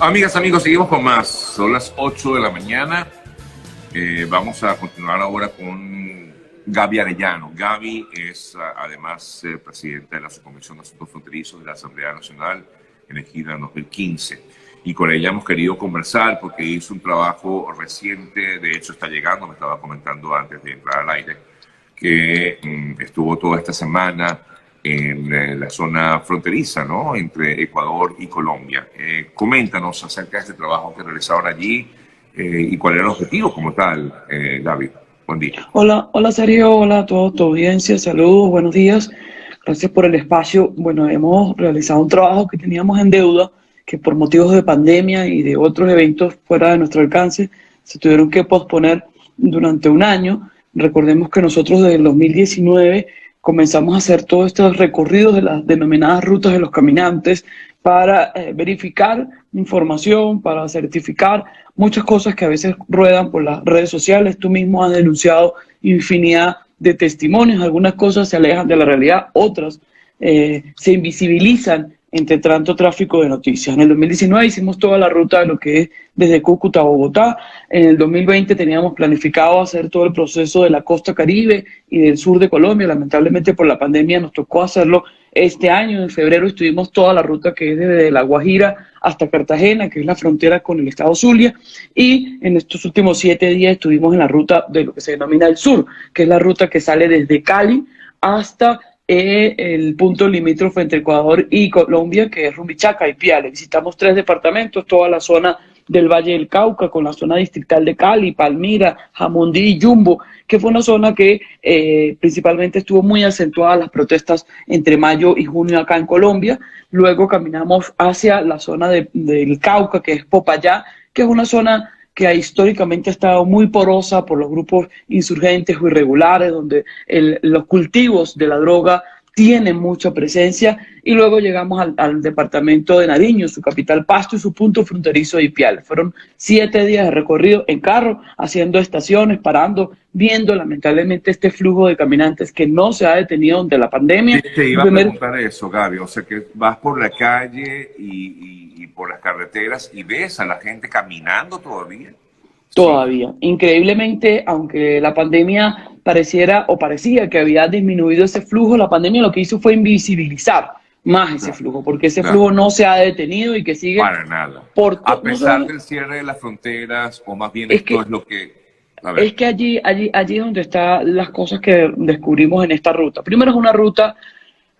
Amigas, amigos, seguimos con más. Son las 8 de la mañana. Vamos a continuar ahora con Gaby Arellano. Gaby es además presidenta de la Subcomisión de Asuntos Fronterizos de la Asamblea Nacional, elegida en 2015. Y con ella hemos querido conversar porque hizo un trabajo reciente, de hecho está llegando, me estaba comentando antes de entrar al aire, que estuvo toda esta semana en la zona fronteriza, ¿no?, entre Ecuador y Colombia. Coméntanos acerca de este trabajo que realizaron allí y cuál era el objetivo como tal, David. Buen día. Hola Sergio, hola a toda tu audiencia, saludos, buenos días, gracias por el espacio. Bueno, hemos realizado un trabajo que teníamos en deuda, que por motivos de pandemia y de otros eventos fuera de nuestro alcance, se tuvieron que posponer durante un año. Recordemos que nosotros desde el 2019 comenzamos a hacer todos estos recorridos de las denominadas rutas de los caminantes para verificar información, para certificar muchas cosas que a veces ruedan por las redes sociales. Tú mismo has denunciado infinidad de testimonios, algunas cosas se alejan de la realidad, otras se invisibilizan entre tanto tráfico de noticias. En el 2019 hicimos toda la ruta de lo que es desde Cúcuta a Bogotá. En el 2020 teníamos planificado hacer todo el proceso de la costa Caribe y del sur de Colombia. Lamentablemente por la pandemia nos tocó hacerlo este año. En febrero estuvimos toda la ruta que es desde La Guajira hasta Cartagena, que es la frontera con el estado Zulia, y en estos últimos 7 días estuvimos en la ruta de lo que se denomina el sur, que es la ruta que sale desde Cali hasta el punto limítrofe entre Ecuador y Colombia, que es Rumbichaca y Piales. Visitamos 3 departamentos, toda la zona del Valle del Cauca, con la zona distrital de Cali, Palmira, Jamundí y Yumbo, que fue una zona que principalmente estuvo muy acentuada las protestas entre mayo y junio acá en Colombia. Luego caminamos hacia la zona del Cauca, que es Popayá, que es una zona que históricamente ha estado muy porosa por los grupos insurgentes o irregulares, donde los cultivos de la droga tienen mucha presencia, y luego llegamos al departamento de Nariño, su capital Pasto y su punto fronterizo de Ipiales. Fueron 7 días de recorrido en carro, haciendo estaciones, parando, viendo lamentablemente este flujo de caminantes que no se ha detenido ante la pandemia. Te iba a preguntar eso, Gaby, o sea que vas por la calle y por las carreteras y ves a la gente caminando todavía. Todavía. Sí. Increíblemente, aunque la pandemia pareciera o parecía que había disminuido ese flujo, la pandemia lo que hizo fue invisibilizar más ese flujo, porque ese flujo no se ha detenido y que sigue. Para nada. A pesar del cierre de las fronteras, o más bien esto es lo que... Es que allí es donde están las cosas que descubrimos en esta ruta. Primero, es una ruta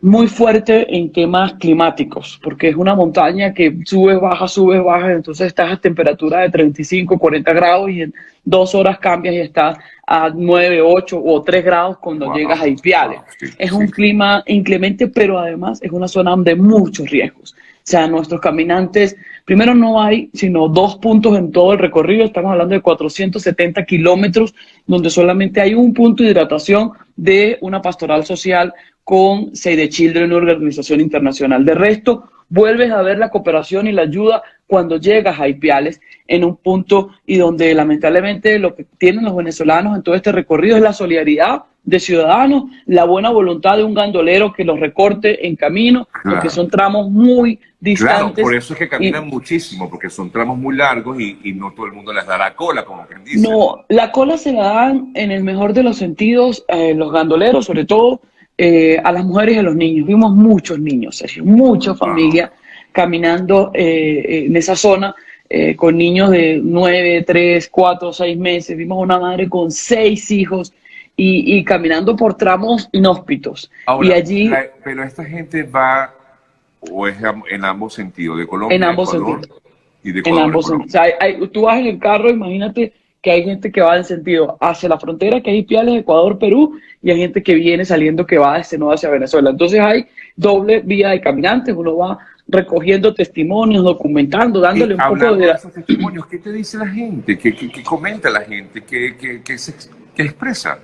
muy fuerte en temas climáticos, porque es una montaña que sube, baja, entonces estás a temperatura de 35, 40 grados y en 2 horas cambias y estás a 9, 8 o 3 grados cuando llegas a Ipiales. Es un clima inclemente, pero además es una zona de muchos riesgos. O sea, nuestros caminantes, primero no hay sino 2 puntos en todo el recorrido, estamos hablando de 470 kilómetros, donde solamente hay un punto de hidratación de una pastoral social con Save the Children, una organización internacional. De resto, vuelves a ver la cooperación y la ayuda cuando llegas a Ipiales, en un punto y donde lamentablemente lo que tienen los venezolanos en todo este recorrido es la solidaridad de ciudadanos, la buena voluntad de un gandolero que los recorte en camino, porque son tramos muy distantes. Claro, por eso es que caminan muchísimo, porque son tramos muy largos y no todo el mundo les da la cola, como quien dice. No, la cola se la dan en el mejor de los sentidos los gandoleros, sobre todo a las mujeres y a los niños. Vimos muchos niños, Sergio, mucha familia caminando en esa zona con niños de 9, 3, 4, 6 meses. Vimos una madre con 6 hijos y caminando por tramos inhóspitos. Ahora, y allí, pero esta gente va, o es en ambos sentidos, de Colombia en ambos Ecuador, sentidos. Y de Ecuador En ambos sentidos. O sea, tú vas en el carro, imagínate que hay gente que va en sentido hacia la frontera, que es Ipiales, Ecuador, Perú, y hay gente que viene saliendo que va desde nuevo hacia Venezuela. Entonces hay doble vía de caminantes, uno va recogiendo testimonios, documentando, dándole un poco de... esos testimonios, ¿qué te dice la gente? ¿Qué comenta la gente? ¿Qué expresa?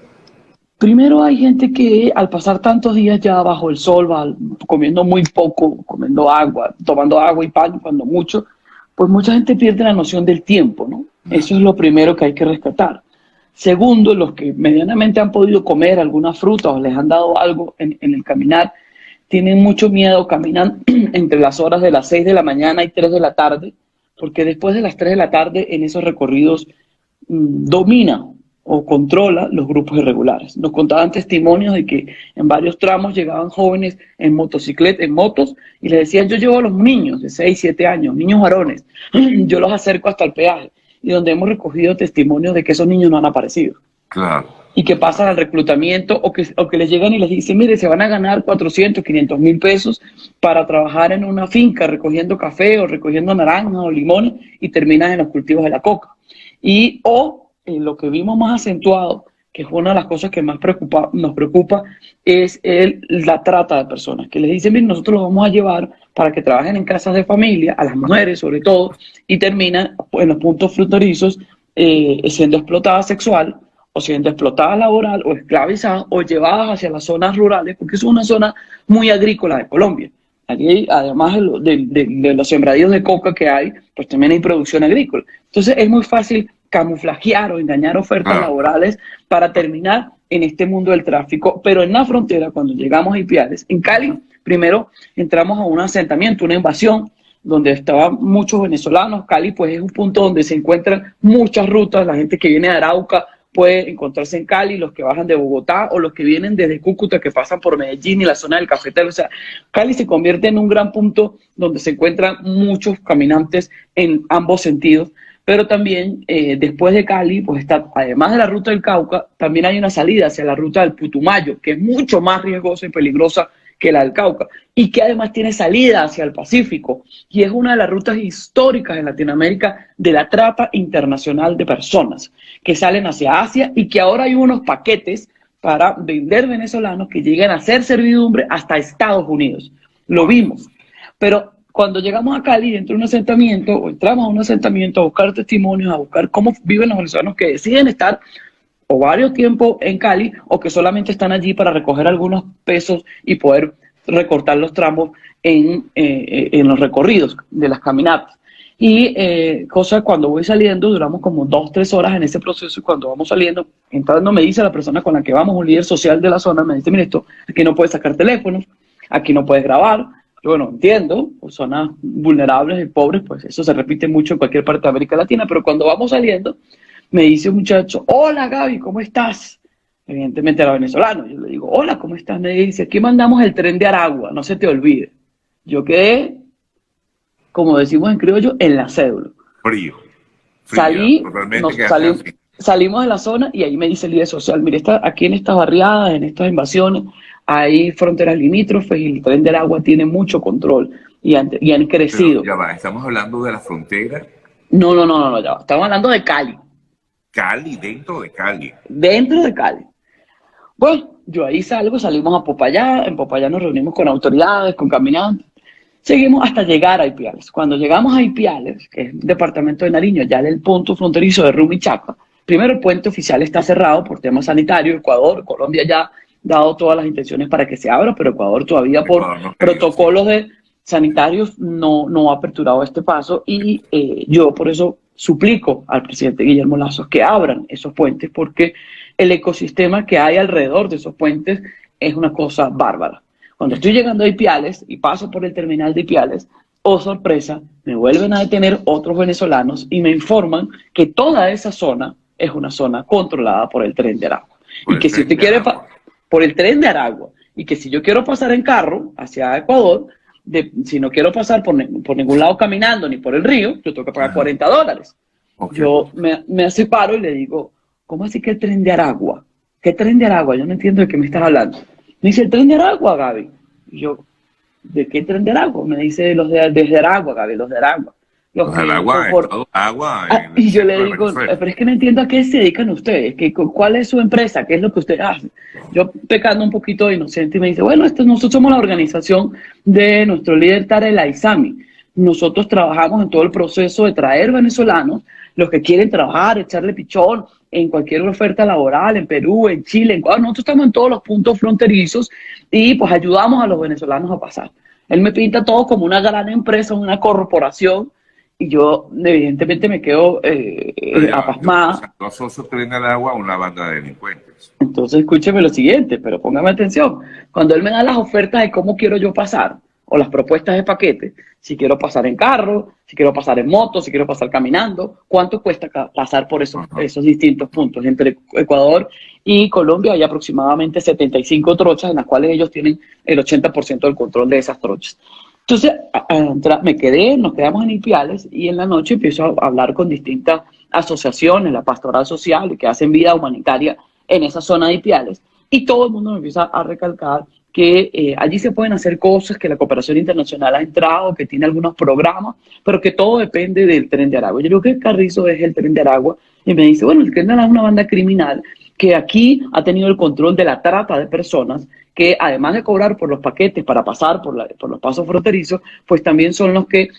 Primero hay gente que al pasar tantos días ya bajo el sol, va comiendo muy poco, comiendo agua, tomando agua y pan cuando mucho, pues mucha gente pierde la noción del tiempo, ¿no? Eso es lo primero que hay que rescatar. Segundo, los que medianamente han podido comer alguna fruta o les han dado algo en el caminar, tienen mucho miedo, caminan entre las horas de las 6 de la mañana y 3 de la tarde, porque después de las 3 de la tarde en esos recorridos domina o controla los grupos irregulares. Nos contaban testimonios de que en varios tramos llegaban jóvenes en motocicleta, en motos, y les decían, yo llevo a los niños de 6, 7 años, niños varones, yo los acerco hasta el peaje, y donde hemos recogido testimonios de que esos niños no han aparecido. Claro. Y que pasan al reclutamiento o que les llegan y les dicen, mire, se van a ganar 400, 500 mil pesos para trabajar en una finca recogiendo café o recogiendo naranjas o limones y terminan en los cultivos de la coca. Y lo que vimos más acentuado, que es una de las cosas que más nos preocupa, es la trata de personas, que les dicen, mire, nosotros los vamos a llevar para que trabajen en casas de familia, a las mujeres sobre todo, y terminan en los puntos fronterizos siendo explotadas sexual, o siendo explotadas laboral, o esclavizadas, o llevadas hacia las zonas rurales, porque es una zona muy agrícola de Colombia. Aquí, además de los sembradíos de coca que hay, pues también hay producción agrícola. Entonces es muy fácil camuflajear o engañar ofertas laborales para terminar en este mundo del tráfico. Pero en la frontera, cuando llegamos a Ipiales, en Cali, primero entramos a un asentamiento, una invasión, donde estaban muchos venezolanos. Cali pues es un punto donde se encuentran muchas rutas, la gente que viene de Arauca puede encontrarse en Cali, los que bajan de Bogotá o los que vienen desde Cúcuta, que pasan por Medellín y la zona del Cafetal. O sea, Cali se convierte en un gran punto donde se encuentran muchos caminantes en ambos sentidos, pero también después de Cali, pues está, además de la ruta del Cauca, también hay una salida hacia la ruta del Putumayo, que es mucho más riesgosa y peligrosa que la del Cauca, y que además tiene salida hacia el Pacífico, y es una de las rutas históricas en Latinoamérica de la trata internacional de personas, que salen hacia Asia y que ahora hay unos paquetes para vender venezolanos que llegan a hacer servidumbre hasta Estados Unidos. Lo vimos, pero cuando llegamos a Cali, dentro de un asentamiento, o entramos a un asentamiento a buscar testimonios, a buscar cómo viven los venezolanos que deciden estar o varios tiempos en Cali, o que solamente están allí para recoger algunos pesos y poder recortar los tramos en los recorridos de las caminatas. Y cosa, cuando voy saliendo, duramos como 2, 3 horas en ese proceso, y cuando vamos saliendo, entrando, me dice la persona con la que vamos, un líder social de la zona, me dice, mira, esto, aquí no puedes sacar teléfonos, aquí no puedes grabar. Yo, bueno, entiendo, zonas vulnerables y pobres, pues eso se repite mucho en cualquier parte de América Latina, pero cuando vamos saliendo, me dice un muchacho, hola Gaby, ¿cómo estás? Evidentemente era venezolano. Yo le digo, hola, ¿cómo estás? Me dice, aquí mandamos el tren de Aragua, no se te olvide. Yo quedé, como decimos en criollo, en la cédula. Frío. Salimos de la zona y ahí me dice el líder social, mire, aquí en estas barriadas, en estas invasiones, hay fronteras limítrofes y el tren del agua tiene mucho control y han crecido. Pero ya va, estamos hablando de la frontera. No, ya va. Estamos hablando de Cali. Cali, dentro de Cali. Dentro de Cali. Bueno, yo ahí salimos a Popayán, en Popayán nos reunimos con autoridades, con caminantes, seguimos hasta llegar a Ipiales. Cuando llegamos a Ipiales, que es el departamento de Nariño, ya del punto fronterizo de Rumichaca, primero el puente oficial está cerrado por temas sanitarios, Ecuador, Colombia ya ha dado todas las intenciones para que se abra, pero Ecuador todavía por protocolos sanitarios no ha aperturado este paso, y yo por eso suplico al presidente Guillermo Lazo que abran esos puentes, porque el ecosistema que hay alrededor de esos puentes es una cosa bárbara. Cuando estoy llegando a Ipiales y paso por el terminal de Ipiales, oh sorpresa, me vuelven a detener otros venezolanos y me informan que toda esa zona es una zona controlada por el tren de Aragua. Y que si usted quiere por el tren de Aragua, y que si yo quiero pasar en carro hacia Ecuador, si no quiero pasar por ningún lado caminando ni por el río, yo tengo que pagar $40. Okay. Yo me separo y le digo, ¿cómo así que el tren de Aragua? ¿Qué tren de Aragua? Yo no entiendo de qué me estás hablando. Me dice, el tren de Aragua, Gaby. Y yo, ¿de qué tren de Aragua? Me dice, desde Aragua, Gaby, los de Aragua. Los de Aragua, y yo le digo, pero es que no entiendo a qué se dedican ustedes, cuál es su empresa, qué es lo que ustedes hacen. Yo pecando un poquito de inocente y me dice, bueno, nosotros somos la organización de nuestro líder Tarek Aizami. Nosotros trabajamos en todo el proceso de traer venezolanos, los que quieren trabajar, echarle pichón en cualquier oferta laboral, en Perú, en Chile, en Ecuador. Nosotros estamos en todos los puntos fronterizos y pues ayudamos a los venezolanos a pasar. Él me pinta todo como una gran empresa, una corporación, y yo evidentemente me quedo apasmada. Los socios Tren del Agua, una banda de delincuentes. Entonces escúcheme lo siguiente, pero póngame atención. Cuando él me da las ofertas de cómo quiero yo pasar, o las propuestas de paquete, si quiero pasar en carro, si quiero pasar en moto, si quiero pasar caminando, cuánto cuesta pasar por esos distintos puntos. Entre Ecuador y Colombia hay aproximadamente 75 trochas en las cuales ellos tienen el 80% del control de esas trochas. Entonces, nos quedamos en Ipiales y en la noche empiezo a hablar con distintas asociaciones, la pastoral social, que hacen vida humanitaria en esa zona de Ipiales. Y todo el mundo me empieza a recalcar que allí se pueden hacer cosas, que la cooperación internacional ha entrado, que tiene algunos programas, pero que todo depende del Tren de Aragua. Yo creo que Carrizo es el Tren de Aragua y me dice, bueno, el Tren de Aragua es una banda criminal que aquí ha tenido el control de la trata de personas, que además de cobrar por los paquetes para pasar por los pasos fronterizos, pues también son los que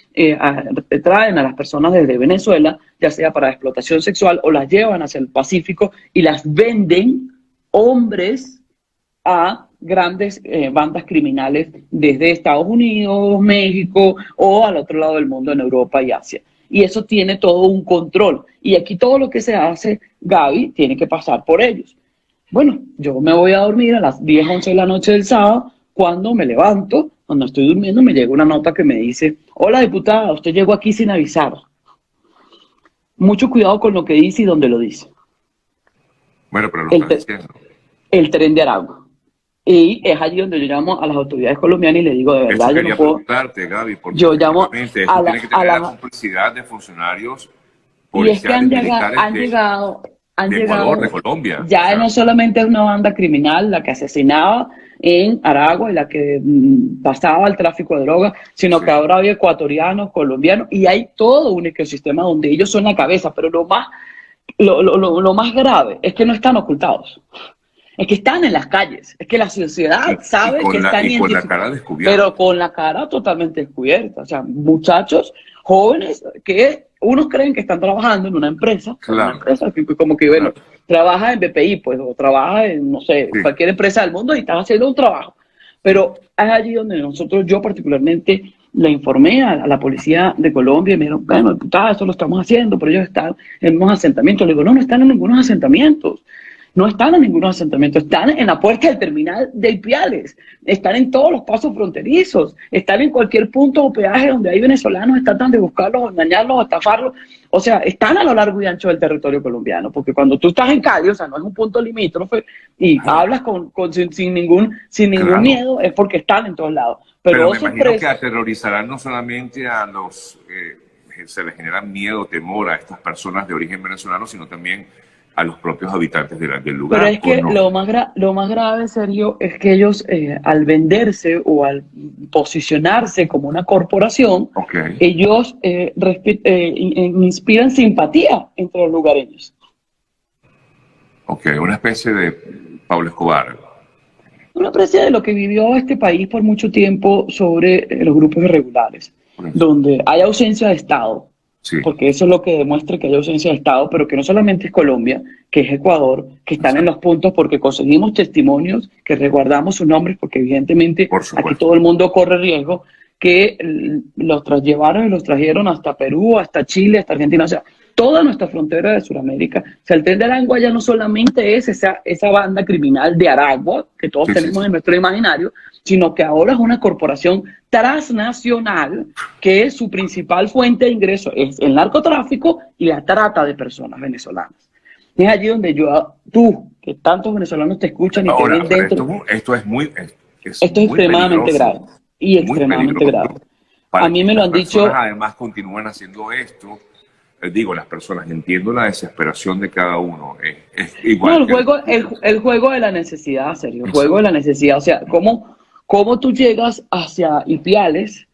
traen a las personas desde Venezuela, ya sea para explotación sexual, o las llevan hacia el Pacífico y las venden hombres a grandes bandas criminales desde Estados Unidos, México o al otro lado del mundo en Europa y Asia. Y eso tiene todo un control. Y aquí todo lo que se hace, Gaby, tiene que pasar por ellos. Bueno, yo me voy a dormir a las 10, 11 de la noche del sábado. Cuando me levanto, cuando estoy durmiendo, me llega una nota que me dice: hola, diputada, usted llegó aquí sin avisar. Mucho cuidado con lo que dice y dónde lo dice. Bueno, pero lo está diciendo. El Tren de Aragua. Y es allí donde yo llamo a las autoridades colombianas y le digo, de verdad, yo no puedo... preguntarte, Gaby, porque yo llamo tiene que tener la complicidad de funcionarios policiales, militares han de llegado, Ecuador, de Colombia. Ya no solamente es una banda criminal la que asesinaba en Aragua y la que pasaba el tráfico de drogas, sino que ahora hay ecuatorianos, colombianos, y hay todo un ecosistema donde ellos son la cabeza, pero lo más grave es que no están ocultados. Es que están en las calles, es que la sociedad sabe que están identificados. Con la cara descubierta. Pero con la cara totalmente descubierta. O sea, muchachos jóvenes que unos creen que están trabajando en una empresa, claro. Una empresa que como que, bueno, trabaja en BPI, pues, o trabaja en, no sé, cualquier empresa del mundo y están haciendo un trabajo. Pero es allí donde yo particularmente le informé a la policía de Colombia y me dijeron, bueno, diputada, eso lo estamos haciendo, pero ellos están en unos asentamientos. Le digo, no están en ningunos asentamientos. No están en ningún asentamiento, están en la puerta del terminal de Ipiales, están en todos los pasos fronterizos, están en cualquier punto o peaje donde hay venezolanos, tratan de buscarlos, engañarlos, estafarlos. O sea, están a lo largo y ancho del territorio colombiano, porque cuando tú estás en Cali, o sea, no es un punto limítrofe, y hablas sin ningún miedo, es porque están en todos lados. Pero me imagino que aterrorizarán no solamente a los, se les genera miedo, temor a estas personas de origen venezolano, sino también a los propios habitantes del lugar. Pero es que no. lo más grave, Sergio, es que ellos al venderse o al posicionarse como una corporación, ellos inspiran simpatía entre los lugareños. Una especie de Pablo Escobar. Una especie de lo que vivió este país por mucho tiempo sobre los grupos irregulares, donde hay ausencia de Estado. Sí. Porque eso es lo que demuestra que hay ausencia de Estado, pero que no solamente es Colombia, que es Ecuador, que están en los puntos porque conseguimos testimonios, que resguardamos sus nombres, porque evidentemente aquí todo el mundo corre riesgo, que los llevaron y los trajeron hasta Perú, hasta Chile, hasta Argentina, o sea, toda nuestra frontera de Sudamérica. O sea, el Tren de Aragua ya no solamente es esa banda criminal de Aragua, que todos tenemos en nuestro imaginario, sino que ahora es una corporación transnacional que su principal fuente de ingreso es el narcotráfico y la trata de personas venezolanas. Es allí donde tú, que tantos venezolanos te escuchan y te ven dentro. Esto es extremadamente grave. Y extremadamente grave. A mí me lo han dicho. Además, continúan haciendo esto. Digo, las personas, entiendo la desesperación de cada uno. Es igual. No, el juego de la necesidad, Sergio. El juego de la necesidad. O sea, ¿cómo tú llegas hacia Ipiales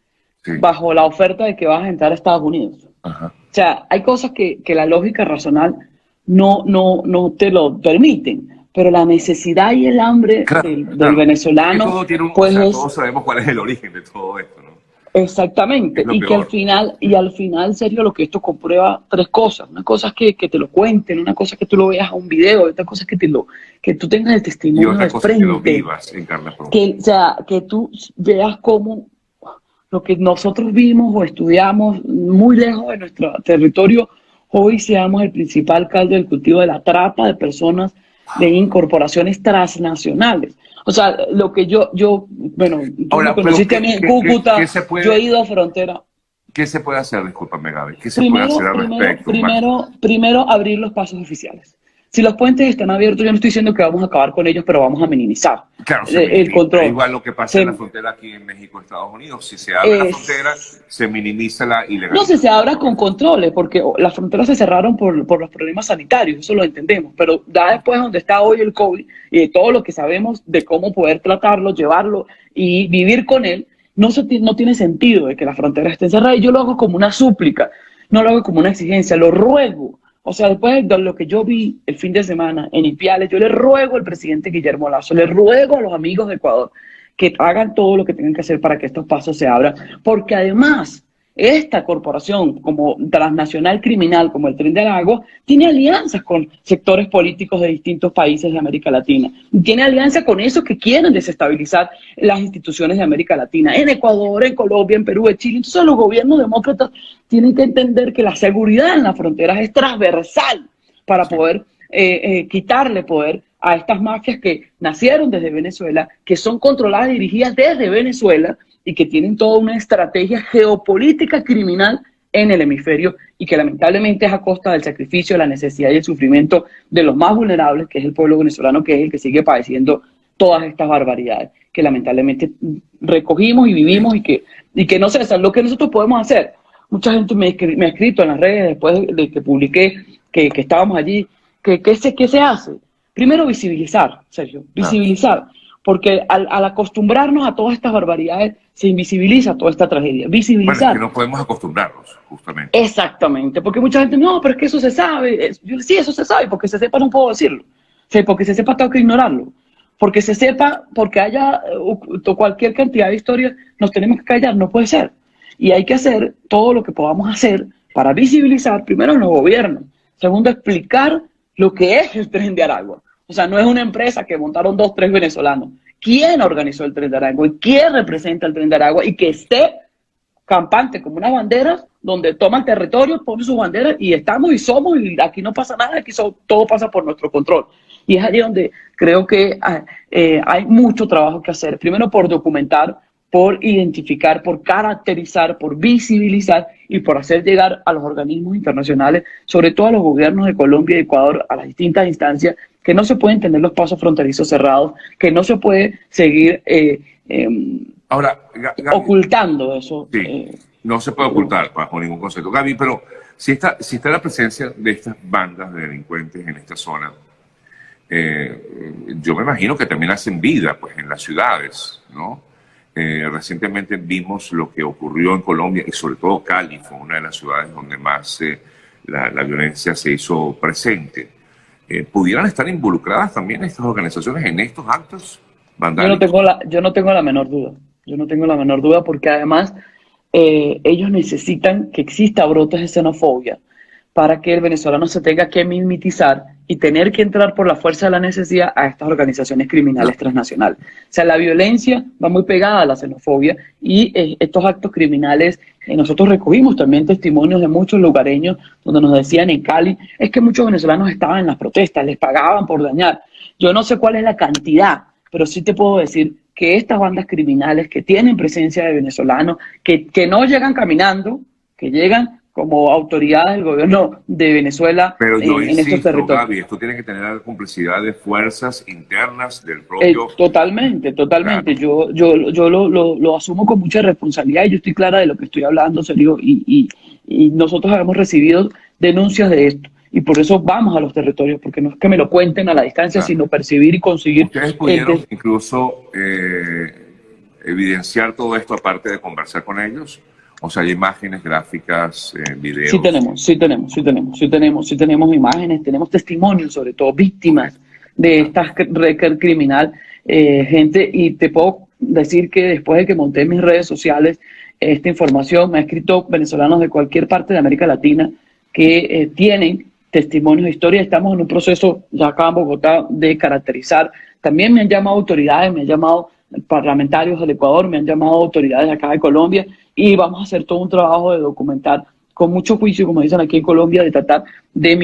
bajo la oferta de que vas a entrar a Estados Unidos? Ajá. O sea, hay cosas que la lógica racional no te lo permiten. Pero la necesidad y el hambre del venezolano, todos sabemos cuál es el origen de todo esto, ¿no? Exactamente, y que al final, Sergio, lo que esto comprueba tres cosas. Una cosa es que te lo cuenten, una cosa es que tú lo veas a un video, otra cosa es que tú tengas el testimonio de frente. Que lo vivas en carne propia. O sea, que tú veas cómo lo que nosotros vimos o estudiamos muy lejos de nuestro territorio, hoy seamos el principal caldo del cultivo de la trata de personas, de incorporaciones transnacionales. O sea, lo que bueno, tú Ahora, me conociste a mí en Cúcuta, yo he ido a frontera. ¿Qué se puede hacer? Discúlpame, Gaby. ¿Qué se puede hacer al respecto? Primero abrir los pasos oficiales. Si los puentes están abiertos, yo no estoy diciendo que vamos a acabar con ellos, pero vamos a minimizar Claro, el control. igual lo que pasa en la frontera aquí en México, Estados Unidos. Si se abre la frontera, se minimiza la ilegalidad. No, si se abra con controles, porque las fronteras se cerraron por los problemas sanitarios, eso lo entendemos, pero ya después donde está hoy el COVID y de todo lo que sabemos de cómo poder tratarlo, llevarlo y vivir con él, no tiene sentido de que la frontera esté encerrada, y yo lo hago como una súplica, no lo hago como una exigencia, lo ruego. O sea, después de lo que yo vi el fin de semana en Ipiales, yo le ruego al presidente Guillermo Lasso, le ruego a los amigos de Ecuador que hagan todo lo que tengan que hacer para que estos pasos se abran, porque además esta corporación como transnacional criminal, como el Tren de Aragua, tiene alianzas con sectores políticos de distintos países de América Latina. Tiene alianza con esos que quieren desestabilizar las instituciones de América Latina, en Ecuador, en Colombia, en Perú, en Chile. Entonces los gobiernos demócratas tienen que entender que la seguridad en las fronteras es transversal para poder quitarle poder a estas mafias que nacieron desde Venezuela, que son controladas y dirigidas desde Venezuela, y que tienen toda una estrategia geopolítica criminal en el hemisferio, y que lamentablemente es a costa del sacrificio, la necesidad y el sufrimiento de los más vulnerables, que es el pueblo venezolano, que es el que sigue padeciendo todas estas barbaridades que lamentablemente recogimos y vivimos, y que no cesan. Lo que nosotros podemos hacer, mucha gente me ha escrito en las redes después de que publiqué que estábamos allí, ¿qué se hace? Primero visibilizar, Sergio, visibilizar. Porque al acostumbrarnos a todas estas barbaridades, se invisibiliza toda esta tragedia. Visibilizar. Bueno, es que no podemos acostumbrarnos, justamente. Exactamente, porque mucha gente, no, pero es que eso se sabe. Sí, eso se sabe, porque se sepa no puedo decirlo. Porque se sepa tengo que ignorarlo. Porque se sepa, porque haya cualquier cantidad de historias, nos tenemos que callar, no puede ser. Y hay que hacer todo lo que podamos hacer para visibilizar, primero, en los gobiernos. Segundo, explicar lo que es el Tren de Aragua. O sea, no es una empresa que montaron 2, 3 venezolanos. ¿Quién organizó el Tren de Aragua? ¿Y quién representa el Tren de Aragua? Y que esté campante como unas banderas, donde toman territorio, ponen sus banderas, y estamos y somos, y aquí no pasa nada, aquí todo pasa por nuestro control. Y es allí donde creo que hay mucho trabajo que hacer. Primero por documentar, por identificar, por caracterizar, por visibilizar y por hacer llegar a los organismos internacionales, sobre todo a los gobiernos de Colombia y Ecuador, a las distintas instancias, que no se pueden tener los pasos fronterizos cerrados, que no se puede seguir Ahora, Gaby, ocultando eso. Sí, no se puede ocultar bajo ningún concepto. Gaby, pero si está la presencia de estas bandas de delincuentes en esta zona, yo me imagino que también hacen vida pues, en las ciudades, ¿no? Recientemente vimos lo que ocurrió en Colombia, y sobre todo Cali fue una de las ciudades donde más la violencia se hizo presente. ¿Pudieran estar involucradas también estas organizaciones en estos actos vandálicos? Yo no tengo la menor duda. Yo no tengo la menor duda, porque además ellos necesitan que exista brotes de xenofobia para que el venezolano se tenga que mimetizar y tener que entrar por la fuerza de la necesidad a estas organizaciones criminales transnacionales. O sea, la violencia va muy pegada a la xenofobia, y estos actos criminales, nosotros recogimos también testimonios de muchos lugareños donde nos decían en Cali, es que muchos venezolanos estaban en las protestas, les pagaban por dañar. Yo no sé cuál es la cantidad, pero sí te puedo decir que estas bandas criminales que tienen presencia de venezolanos, que no llegan caminando, que llegan como autoridades del gobierno de Venezuela. Pero yo en estos territorios. Gaby, esto tiene que tener la complicidad de fuerzas internas del propio... Totalmente. Claro. Yo lo asumo con mucha responsabilidad, y yo estoy clara de lo que estoy hablando, Sergio, y nosotros hemos recibido denuncias de esto, y por eso vamos a los territorios, porque no es que me lo cuenten a la distancia, claro, sino percibir y conseguir... ¿Ustedes pudieron incluso evidenciar todo esto aparte de conversar con ellos? O sea, hay imágenes, gráficas, videos. Sí tenemos imágenes, tenemos testimonios, sobre todo víctimas de esta red criminal, gente, y te puedo decir que después de que monté mis redes sociales esta información, me han escrito venezolanos de cualquier parte de América Latina que tienen testimonios de historia. Estamos en un proceso ya acá en Bogotá de caracterizar. También me han llamado autoridades, me han llamado parlamentarios del Ecuador, me han llamado autoridades acá de Colombia, y vamos a hacer todo un trabajo de documentar con mucho juicio, como dicen aquí en Colombia, de tratar de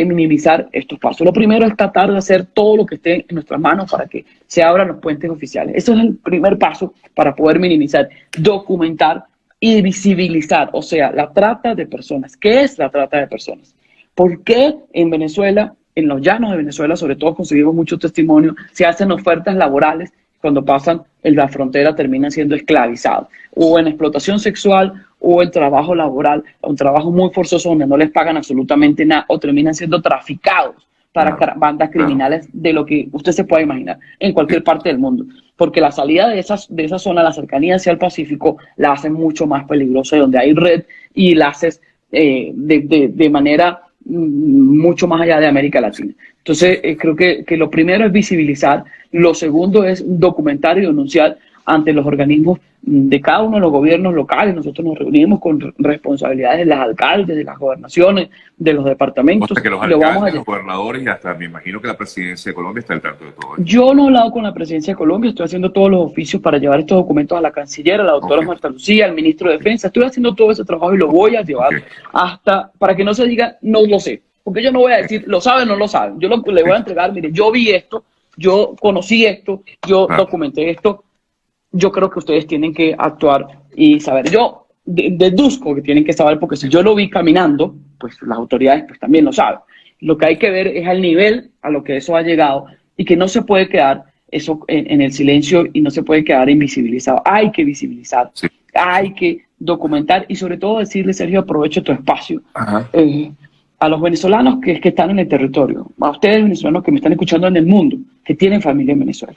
minimizar estos pasos. Lo primero es tratar de hacer todo lo que esté en nuestras manos para que se abran los puentes oficiales. Eso es el primer paso para poder minimizar, documentar y visibilizar, o sea, la trata de personas. ¿Qué es la trata de personas? ¿Por qué en Venezuela, en los llanos de Venezuela, sobre todo conseguimos mucho testimonio, se hacen ofertas laborales, cuando pasan en la frontera terminan siendo esclavizados, o en explotación sexual, o en trabajo laboral, o un trabajo muy forzoso donde no les pagan absolutamente nada, o terminan siendo traficados para bandas criminales de lo que usted se pueda imaginar en cualquier parte del mundo? Porque la salida de esa zona, la cercanía hacia el Pacífico, la hace mucho más peligrosa, y donde hay red y la haces de manera mucho más allá de América Latina. Entonces, creo que lo primero es visibilizar, lo segundo es documentar y denunciar ante los organismos de cada uno de los gobiernos locales. Nosotros nos reunimos con responsabilidades de los alcaldes, de las gobernaciones, de los departamentos. O sea, que los alcaldes, los gobernadores y hasta me imagino que la presidencia de Colombia está al tanto de todo esto. Yo no he hablado con la presidencia de Colombia, estoy haciendo todos los oficios para llevar estos documentos a la canciller, a la doctora Marta Lucía, al ministro de Defensa. Estoy haciendo todo ese trabajo y lo voy a llevar hasta, para que no se diga, no lo sé. Porque yo no voy a decir, lo saben o no lo saben. Yo le voy a entregar, mire, yo vi esto, yo conocí esto, yo documenté esto. Yo creo que ustedes tienen que actuar y saber. Yo deduzco que tienen que saber, porque si yo lo vi caminando, pues las autoridades pues también lo saben. Lo que hay que ver es al nivel a lo que eso ha llegado, y que no se puede quedar eso en el silencio y no se puede quedar invisibilizado. Hay que visibilizar, hay que documentar y sobre todo decirle, Sergio, aprovecho tu espacio, a los venezolanos que están en el territorio, a ustedes venezolanos que me están escuchando en el mundo, que tienen familia en Venezuela.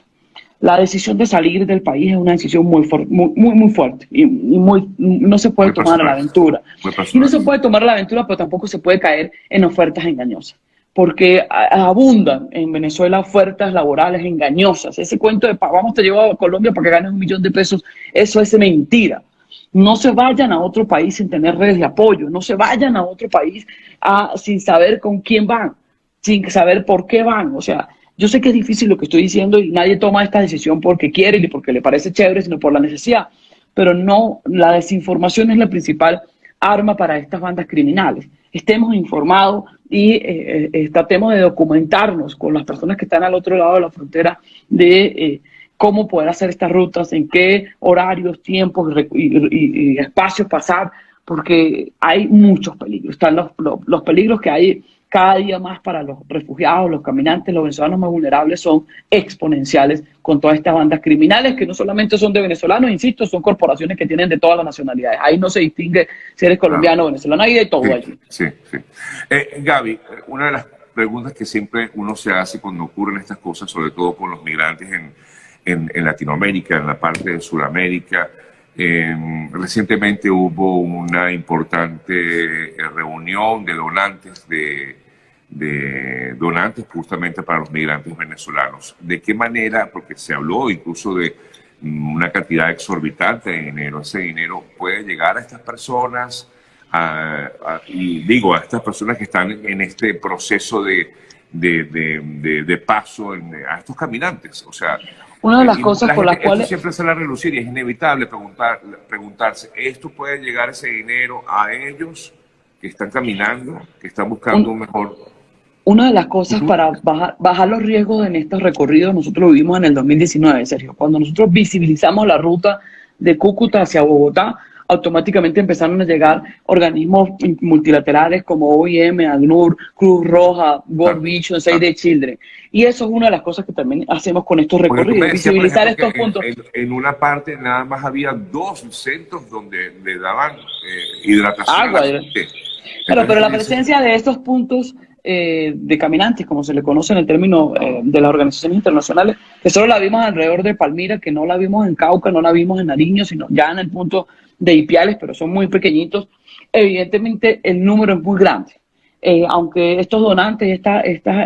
La decisión de salir del país es una decisión muy fuerte y no se puede tomar a la aventura. Y no se puede tomar a la aventura, pero tampoco se puede caer en ofertas engañosas, porque abundan en Venezuela ofertas laborales engañosas. Ese cuento de vamos, te llevo a Colombia para que ganes $1 millón de pesos, eso es mentira. No se vayan a otro país sin tener redes de apoyo, no se vayan a otro país sin saber con quién van, sin saber por qué van. O sea, yo sé que es difícil lo que estoy diciendo y nadie toma esta decisión porque quiere ni porque le parece chévere, sino por la necesidad. Pero no, la desinformación es la principal arma para estas bandas criminales. Estemos informados y tratemos de documentarnos con las personas que están al otro lado de la frontera de cómo poder hacer estas rutas, en qué horarios, tiempos y espacios pasar, porque hay muchos peligros. Están los peligros que hay cada día más para los refugiados, los caminantes, los venezolanos más vulnerables son exponenciales con todas estas bandas criminales que no solamente son de venezolanos, insisto, son corporaciones que tienen de todas las nacionalidades. Ahí no se distingue si eres colombiano o venezolano, hay de todo allí. Sí. Gaby, una de las preguntas que siempre uno se hace cuando ocurren estas cosas, sobre todo con los migrantes en Latinoamérica, en la parte de Sudamérica, recientemente hubo una importante reunión de donantes justamente para los migrantes venezolanos. ¿De qué manera? Porque se habló incluso de una cantidad exorbitante de dinero. ¿Ese dinero puede llegar a estas personas? Y digo, a estas personas que están en este proceso de paso a estos caminantes. O sea, una de las cosas por las cuales... Esto siempre sale a relucir y es inevitable preguntarse, ¿esto puede llegar ese dinero a ellos que están caminando, que están buscando un mejor...? Una de las cosas para bajar los riesgos en estos recorridos, nosotros lo vimos en el 2019, Sergio. Cuando nosotros visibilizamos la ruta de Cúcuta hacia Bogotá, automáticamente empezaron a llegar organismos multilaterales como OIM, ACNUR, Cruz Roja, World Vision, Save the Children. Y eso es una de las cosas que también hacemos con estos recorridos, visibilizar estos puntos. En una parte nada más había 2 centros donde le daban hidratación. Agua. Pero la presencia de estos puntos de caminantes, como se le conoce en el término de las organizaciones internacionales, que solo la vimos alrededor de Palmira, que no la vimos en Cauca, no la vimos en Nariño, sino ya en el punto de Ipiales, pero son muy pequeñitos. Evidentemente el número es muy grande. Aunque estos donantes,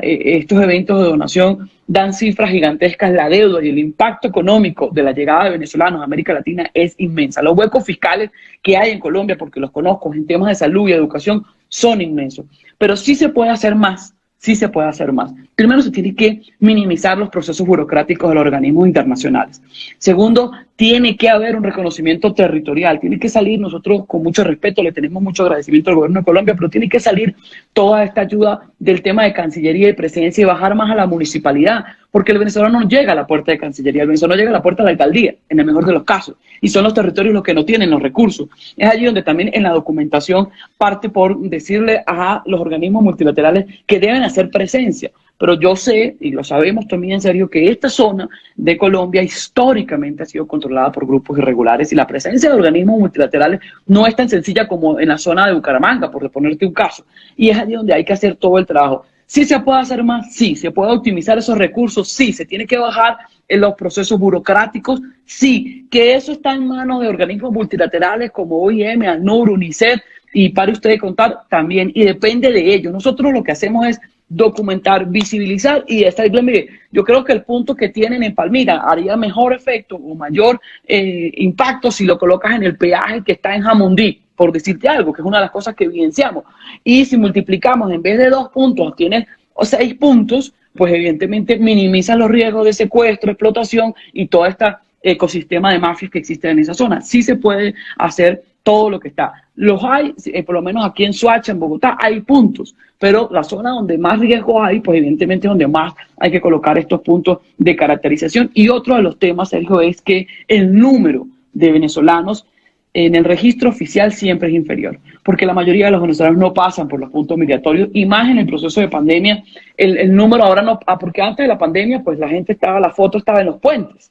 estos eventos de donación dan cifras gigantescas, la deuda y el impacto económico de la llegada de venezolanos a América Latina es inmensa. Los huecos fiscales que hay en Colombia, porque los conozco, en temas de salud y educación, son inmensos. Pero sí se puede hacer más sí se puede hacer más. Primero, se tiene que minimizar los procesos burocráticos de los organismos internacionales. Segundo, tiene que haber un reconocimiento territorial, tiene que salir, nosotros con mucho respeto le tenemos mucho agradecimiento al gobierno de Colombia, pero tiene que salir toda esta ayuda del tema de Cancillería y Presidencia y bajar más a la municipalidad, porque el venezolano no llega a la puerta de Cancillería, el venezolano llega a la puerta de la alcaldía, en el mejor de los casos, y son los territorios los que no tienen los recursos. Es allí donde también en la documentación parte por decirle a los organismos multilaterales que deben hacer presencia. Pero yo sé, y lo sabemos también en serio, que esta zona de Colombia históricamente ha sido controlada por grupos irregulares y la presencia de organismos multilaterales no es tan sencilla como en la zona de Bucaramanga, por ponerte un caso. Y es allí donde hay que hacer todo el trabajo. ¿Sí se puede hacer más? Sí. ¿Se puede optimizar esos recursos? Sí. ¿Se tiene que bajar en los procesos burocráticos? Sí. ¿Que eso está en manos de organismos multilaterales como OIM, ACNUR, UNICEF? Y pare usted de contar también, y depende de ellos. Nosotros lo que hacemos es documentar, visibilizar y estar. Mire, yo creo que el punto que tienen en Palmira haría mejor efecto o mayor impacto si lo colocas en el peaje que está en Jamundí, por decirte algo, que es una de las cosas que evidenciamos. Y si multiplicamos, en vez de 2 puntos, tienes 6 puntos, pues evidentemente minimiza los riesgos de secuestro, explotación y todo este ecosistema de mafias que existe en esa zona. Sí se puede hacer todo lo que está. Los hay, por lo menos aquí en Soacha, en Bogotá, hay puntos, pero la zona donde más riesgo hay, pues evidentemente donde más hay que colocar estos puntos de caracterización. Y otro de los temas, Sergio, es que el número de venezolanos en el registro oficial siempre es inferior, porque la mayoría de los venezolanos no pasan por los puntos migratorios, y más en el proceso de pandemia, el número ahora no, porque antes de la pandemia, pues la gente estaba, la foto estaba en los puentes.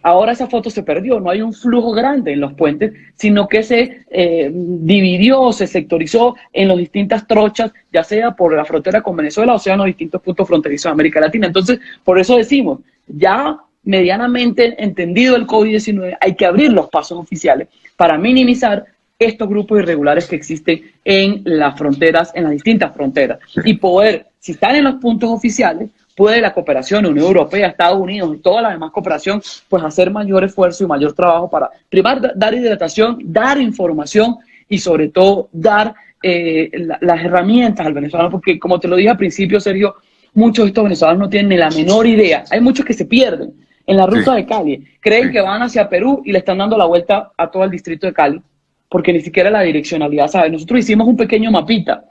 Ahora esa foto se perdió, no hay un flujo grande en los puentes, sino que se dividió, se sectorizó en las distintas trochas, ya sea por la frontera con Venezuela o sea en los distintos puntos fronterizos de América Latina. Entonces, por eso decimos, ya medianamente entendido el COVID-19, hay que abrir los pasos oficiales para minimizar estos grupos irregulares que existen en las fronteras, en las distintas fronteras, y poder, si están en los puntos oficiales, puede la cooperación, Unión Europea, Estados Unidos y toda la demás cooperación, pues hacer mayor esfuerzo y mayor trabajo para, primero, dar hidratación, dar información y sobre todo dar las herramientas al venezolano, porque como te lo dije al principio, Sergio, muchos de estos venezolanos no tienen ni la menor idea. Hay muchos que se pierden en la ruta de Cali, creen que van hacia Perú y le están dando la vuelta a todo el distrito de Cali, porque ni siquiera la direccionalidad sabe. Nosotros hicimos un pequeño mapita,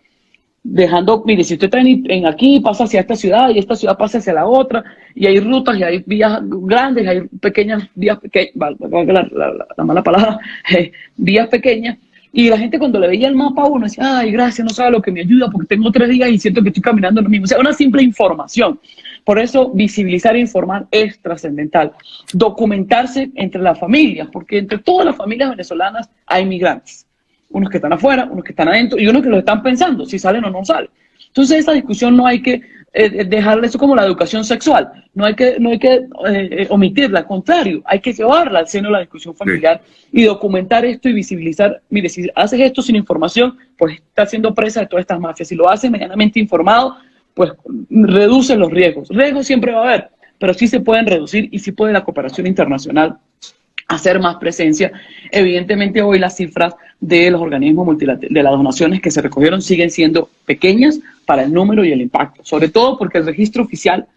dejando, mire, si usted está en aquí, pasa hacia esta ciudad y esta ciudad pasa hacia la otra, y hay rutas y hay vías grandes, y hay pequeñas vías pequeñas, la mala palabra, vías pequeñas, y la gente cuando le veía el mapa a uno decía, ay, gracias, no sabe lo que me ayuda porque tengo 3 días y siento que estoy caminando lo mismo. O sea, una simple información. Por eso visibilizar e informar es trascendental. Documentarse entre las familias, porque entre todas las familias venezolanas hay migrantes. Unos que están afuera, unos que están adentro y unos que lo están pensando, si salen o no salen. Entonces esa discusión no hay que dejarle eso como la educación sexual, no hay que omitirla, al contrario, hay que llevarla al seno de la discusión familiar y documentar esto y visibilizar. Mire, si haces esto sin información, pues estás siendo presa de todas estas mafias. Si lo haces medianamente informado, pues reduce los riesgos. Riesgos siempre va a haber, pero sí se pueden reducir y sí puede la cooperación internacional hacer más presencia. Evidentemente hoy las cifras de los organismos multilaterales, de las donaciones que se recogieron, siguen siendo pequeñas para el número y el impacto, sobre todo porque el registro oficial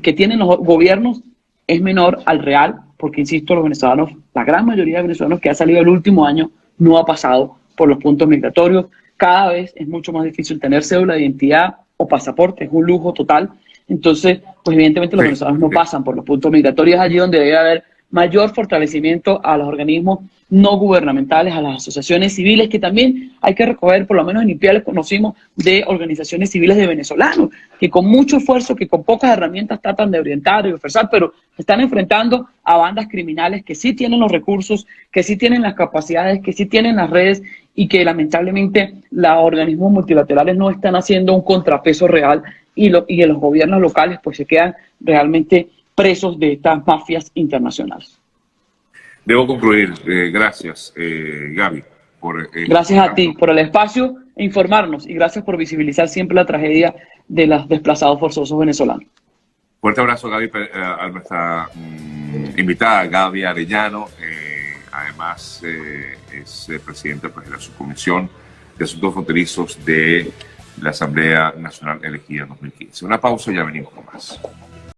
que tienen los gobiernos es menor al real, porque insisto, los venezolanos, la gran mayoría de venezolanos que ha salido el último año no ha pasado por los puntos migratorios. Cada vez es mucho más difícil tener cédula de identidad o pasaporte, es un lujo total. Entonces, pues evidentemente los venezolanos no pasan por los puntos migratorios, allí donde debe haber mayor fortalecimiento a los organismos no gubernamentales, a las asociaciones civiles, que también hay que recoger. Por lo menos en Ipiales conocimos de organizaciones civiles de venezolanos, que con mucho esfuerzo, que con pocas herramientas tratan de orientar y ofrecer, pero están enfrentando a bandas criminales que sí tienen los recursos, que sí tienen las capacidades, que sí tienen las redes, y que lamentablemente los organismos multilaterales no están haciendo un contrapeso real, y los gobiernos locales pues se quedan realmente presos de estas mafias internacionales. Debo concluir. Gracias, Gaby. Gracias a ti por el espacio e informarnos, y gracias por visibilizar siempre la tragedia de los desplazados forzosos venezolanos. Fuerte abrazo, Gaby, a nuestra invitada, Gaby Arellano. Además, es presidenta pues, de la Subcomisión de Asuntos Fronterizos de de la Asamblea Nacional elegida en 2015. Una pausa y ya venimos con más.